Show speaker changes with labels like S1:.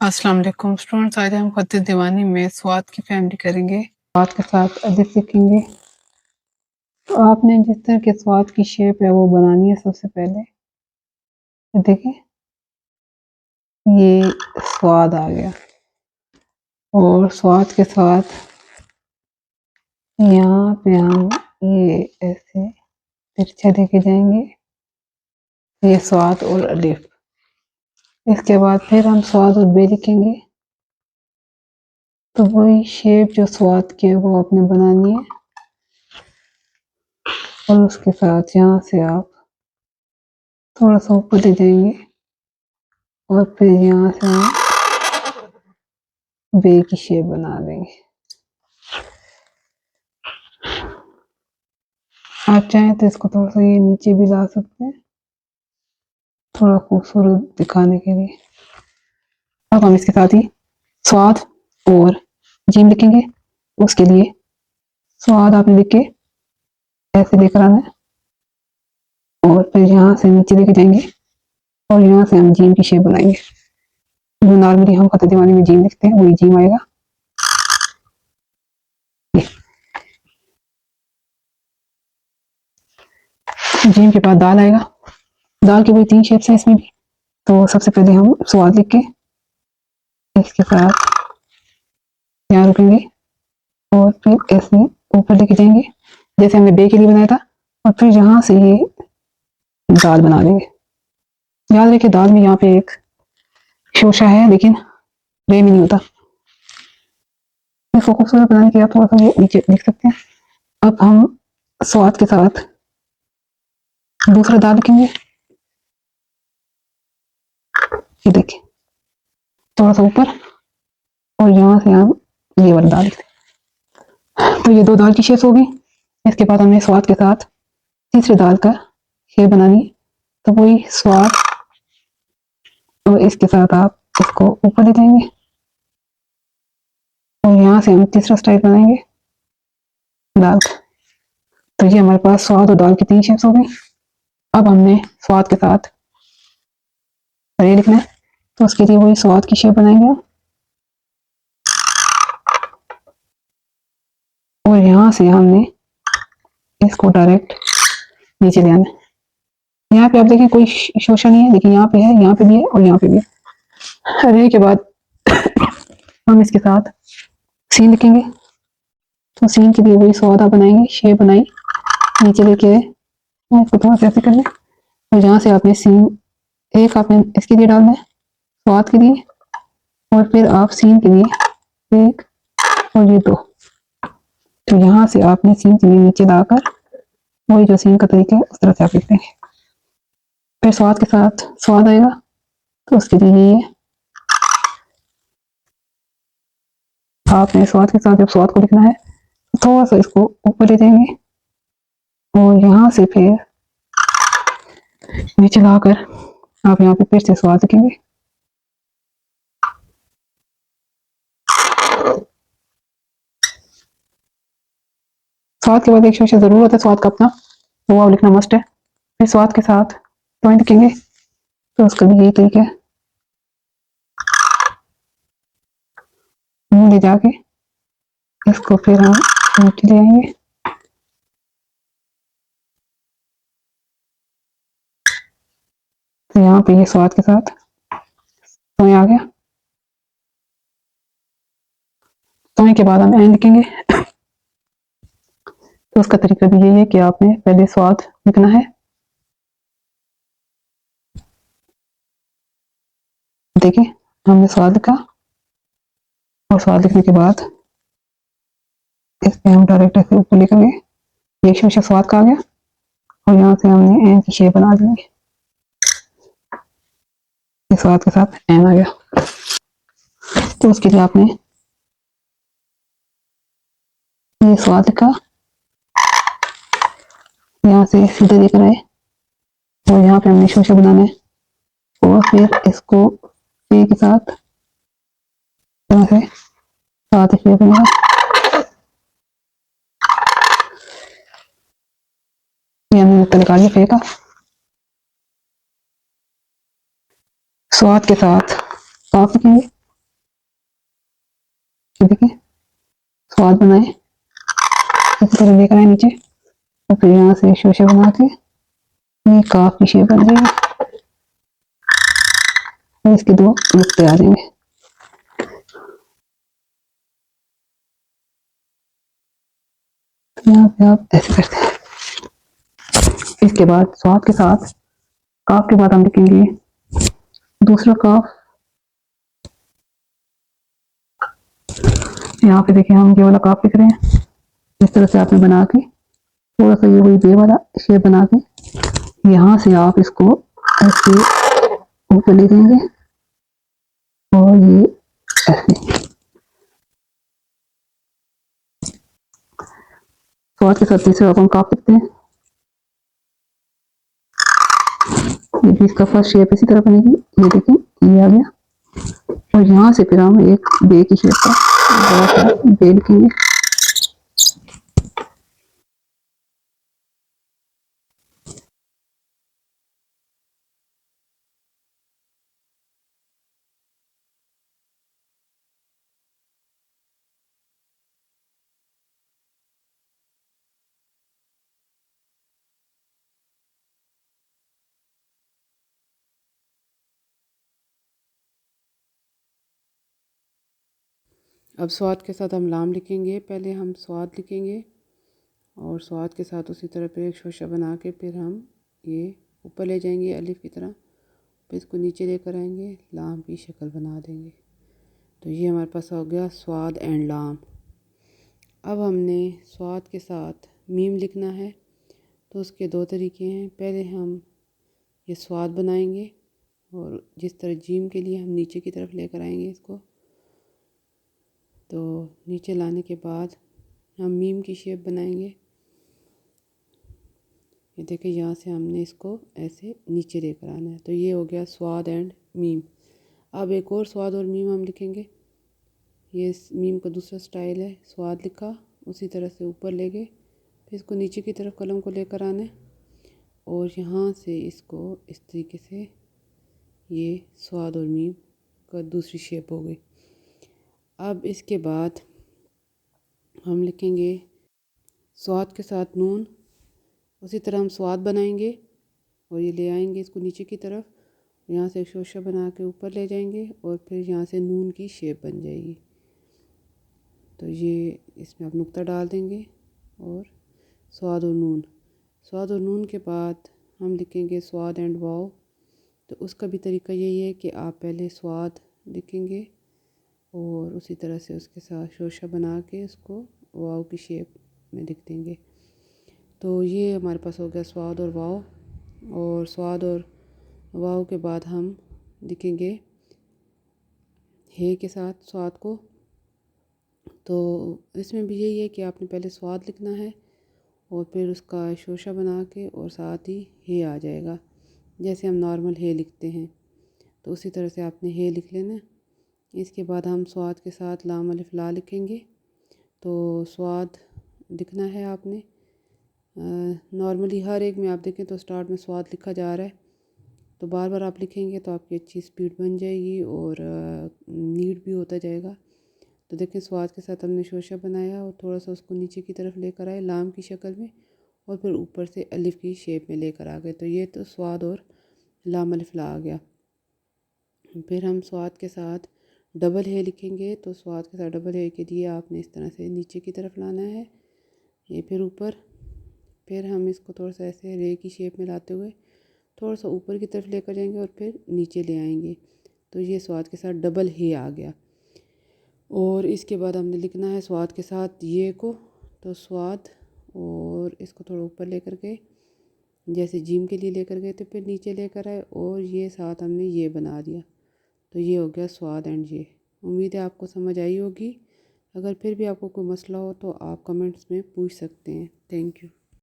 S1: अस्सलाम वालेकुम स्टूडेंट्स, आज हम खत दीवानी में स्वाद की फैमिली करेंगे। स्वाद के साथ अधिक सीखेंगे। तो आपने जिस तरह के स्वाद की शेप है वो बनानी है। सबसे पहले देखिए ये स्वाद आ गया और स्वाद के साथ यहाँ पे हम ये ऐसे तिरछा लेके जाएंगे, ये स्वाद और अलिफ। इसके बाद फिर हम स्वाद और बे लिखेंगे। तो वही शेप जो स्वाद की है वो आपने बनानी है और उसके साथ यहाँ से आप थोड़ा सा ऊपर ले जाएंगे और फिर यहाँ से हम बे की शेप बना देंगे। आप चाहें तो इसको थोड़ा सा ये नीचे भी ला सकते हैं, थोड़ा खूबसूरत दिखाने के लिए। अब हम इसके साथ ही स्वाद और जीम लिखेंगे। उसके लिए स्वाद आपने लिख के ऐसे लेकर आना है और फिर यहाँ से नीचे लेके जाएंगे और यहाँ से हम जीम की शेप बनाएंगे। जो नॉर्मली हम खत दीवानी में जीम लिखते हैं वही जीम आएगा। जीम के बाद दाल आएगा। दाल की वही 3 शेप्स हैं इसमें भी। तो सबसे पहले हम स्वाद लिख के इसके साथ यहाँ रुकेंगे और फिर ऐसे ऊपर लेके जाएंगे जैसे हमने बे के लिए बनाया था और फिर यहाँ से ये दाल बना देंगे। याद रखिए दाल में यहाँ पे एक शोशा है लेकिन बे में नहीं होता। इसको खूबसूरत बनाने के लिए आप थोड़ा सा ये नीचे लिख सकते हैं। अब हम स्वाद के साथ दूसरा दाल लिखेंगे। ये देखिए थोड़ा सा ऊपर और यहाँ से हम ये वाला दाल लिखते हैं। तो ये 2 दाल की शेप होगी। इसके बाद हमें स्वाद के साथ तीसरी दाल का शेप बनानी है। तो वही स्वाद और इसके साथ आप इसको ऊपर ले जाएंगे और यहाँ से हम तीसरा स्टाइल बनाएंगे दाल का। तो ये हमारे पास स्वाद और दाल की 3 शेप्स हो गई। अब हमने स्वाद के साथ ये लिखना है। तो उसके लिए वही स्वाद की शेप बनाएंगे और यहाँ से हमने इसको डायरेक्ट नीचे ले आना है। यहाँ पे आप देखें कोई शोषण नहीं है, लेकिन यहाँ पे है, यहाँ पे भी है और यहाँ पे भी है। रे के बाद हम इसके साथ सीन लिखेंगे। तो सीन के लिए वही स्वाद आप बनाएंगे, शेप बनाई नीचे लेके इसको थोड़ा सा ऐसे कर लें और यहाँ से आपने सीन एक आपने इसके लिए डालना है स्वाद के लिए और फिर आप सीन के लिए 1 और ये 2। तो यहाँ से आपने सीन के लिए नीचे लाकर वही जो सीन का तरीका है उस तरह से आप लिखते हैं। फिर स्वाद के साथ स्वाद आएगा तो उसके लिए ये आपने स्वाद के साथ जब स्वाद को लिखना है तो थोड़ा सा इसको ऊपर ले जाएंगे और यहाँ से फिर नीचे लाकर आप यहाँ पे फिर से स्वाद लिखेंगे। स्वाद के बाद एक शोशा जरूर होता है स्वाद का अपना, वो आप लिखना मस्ट है। फिर स्वाद के साथ पॉइंट लिखेंगे। तो उसका भी यही तरीका है, मुंह ले जाके इसको फिर हम नीचे ले आएंगे। तो यहाँ पे ये स्वाद के साथ तो आ गया। तो के बाद हम एन लिखेंगे। तो उसका तरीका भी यही है कि आपने पहले स्वाद लिखना है। देखिए हमने स्वाद लिखा और स्वाद लिखने के बाद इसमें हम डायरेक्ट ऐसे ऊपर लिखेंगे। ये शोशा स्वाद का आ गया और यहाँ से हमने एन की शेप बना देंगे। स्वाद के साथ एन आ गया। तो उसके लिए आपने ये स्वाद लिखा, यहाँ से सीधे लेकर आए और यहाँ पे हमने शोशा बनाना है और फिर इसको पे के साथ तरह से साथ शेप बनेगा। ये हमने नुक्ता निकाल लिया फे का। स्वाद के साथ काफ लिखेंगे स्वाद बनाए, इस तरह लेकर आए नीचे, और फिर यहाँ से शोशे बना के ये काफ की शेप बन जाएगी और इसके 2 नुक्ते आ जाएंगे। यहाँ पे आप ऐसे करते हैं। इसके बाद स्वाद के साथ काफ के बाद हम लिखेंगे दूसरा काफ। यहाँ पे देखिए हम ये वाला काफ लिख रहे हैं। इस तरह से आपने बना के थोड़ा सा ये वही बे वाला शेप बना के यहाँ से आप इसको ऐसे ऊपर ले देंगे और ये ऐसे स्वाद के साथ तीसरा हम काफ लिखते हैं। ये भी इसका फर्स्ट शेप इसी तरह बनेगी। ये देखिए ये आ गया और यहाँ से फिर हम एक बे की शेप का बड़ा सा बे लिखेंगे।
S2: अब स्वाद के साथ हम लाम लिखेंगे। पहले हम स्वाद लिखेंगे और स्वाद के साथ उसी तरह फिर एक शोशा बना के फिर हम ये ऊपर ले जाएंगे अलिफ की तरह, फिर इसको नीचे लेकर आएंगे, लाम की शक्ल बना देंगे। तो ये हमारे पास हो गया स्वाद एंड लाम। अब हमने स्वाद के साथ मीम लिखना है, तो उसके 2 तरीके हैं। पहले हम ये स्वाद बनाएंगे और जिस तरह जीम के लिए हम नीचे की तरफ लेकर आएंगे इसको, तो नीचे लाने के बाद हम मीम की शेप बनाएंगे। ये देखिए यहाँ से हमने इसको ऐसे नीचे लेकर आना है। तो ये हो गया स्वाद एंड मीम। अब एक और स्वाद और मीम हम लिखेंगे। ये मीम का दूसरा स्टाइल है। स्वाद लिखा, उसी तरह से ऊपर ले गए, फिर इसको नीचे की तरफ कलम को लेकर आना है और यहाँ से इसको इस तरीके से ये स्वाद और मीम का दूसरी शेप हो गई। अब इसके बाद हम लिखेंगे स्वाद के साथ नून। उसी तरह हम स्वाद बनाएंगे और ये ले आएंगे इसको नीचे की तरफ, यहाँ से एक शोशा बना के ऊपर ले जाएंगे और फिर यहाँ से नून की शेप बन जाएगी। तो ये इसमें आप नुक्ता डाल देंगे और स्वाद और नून। स्वाद और नून के बाद हम लिखेंगे स्वाद एंड वाव। तो उसका भी तरीका यही है कि आप पहले स्वाद लिखेंगे और उसी तरह से उसके साथ शोशा बना के उसको वाव की शेप में लिख देंगे। तो ये हमारे पास हो गया स्वाद और वाव। और स्वाद और वाव के बाद हम लिखेंगे हे के साथ स्वाद को। तो इसमें भी यही है कि आपने पहले स्वाद लिखना है और फिर उसका शोशा बना के और साथ ही हे आ जाएगा, जैसे हम नॉर्मल हे लिखते हैं। तो उसी तरह से आपने हे लिख लेना। इसके बाद हम स्वाद के साथ लाम अलिफ ला लिखेंगे। तो स्वाद लिखना है आपने। नॉर्मली हर एक में आप देखें तो स्टार्ट में स्वाद लिखा जा रहा है, तो बार बार आप लिखेंगे तो आपकी अच्छी स्पीड बन जाएगी और नीट भी होता जाएगा। तो देखें स्वाद के साथ हमने शोशा बनाया और थोड़ा सा उसको नीचे की तरफ लेकर आए लाम की शक्ल में और फिर ऊपर से अलिफ की शेप में लेकर आ गए। तो ये तो स्वाद और लाम अलिफ ला आ गया। फिर हम स्वाद के साथ डबल हे लिखेंगे। तो स्वाद के साथ डबल हे के लिए आपने इस तरह से नीचे की तरफ लाना है, ये फिर ऊपर, फिर हम इसको थोड़ा सा ऐसे रे की शेप में लाते हुए थोड़ा सा ऊपर की तरफ लेकर जाएंगे और फिर नीचे ले आएंगे। तो ये स्वाद के साथ डबल हे आ गया। और इसके बाद हमने लिखना है स्वाद के साथ ये को। तो स्वाद और इसको थोड़ा ऊपर लेकर गए, जैसे जीम के लिए लेकर गए थे, फिर नीचे लेकर आए और ये साथ हमने ये बना दिया। तो ये हो गया स्वाद एंड ये। उम्मीद है आपको समझ आई होगी। अगर फिर भी आपको कोई मसला हो तो आप कमेंट्स में पूछ सकते हैं। Thank you.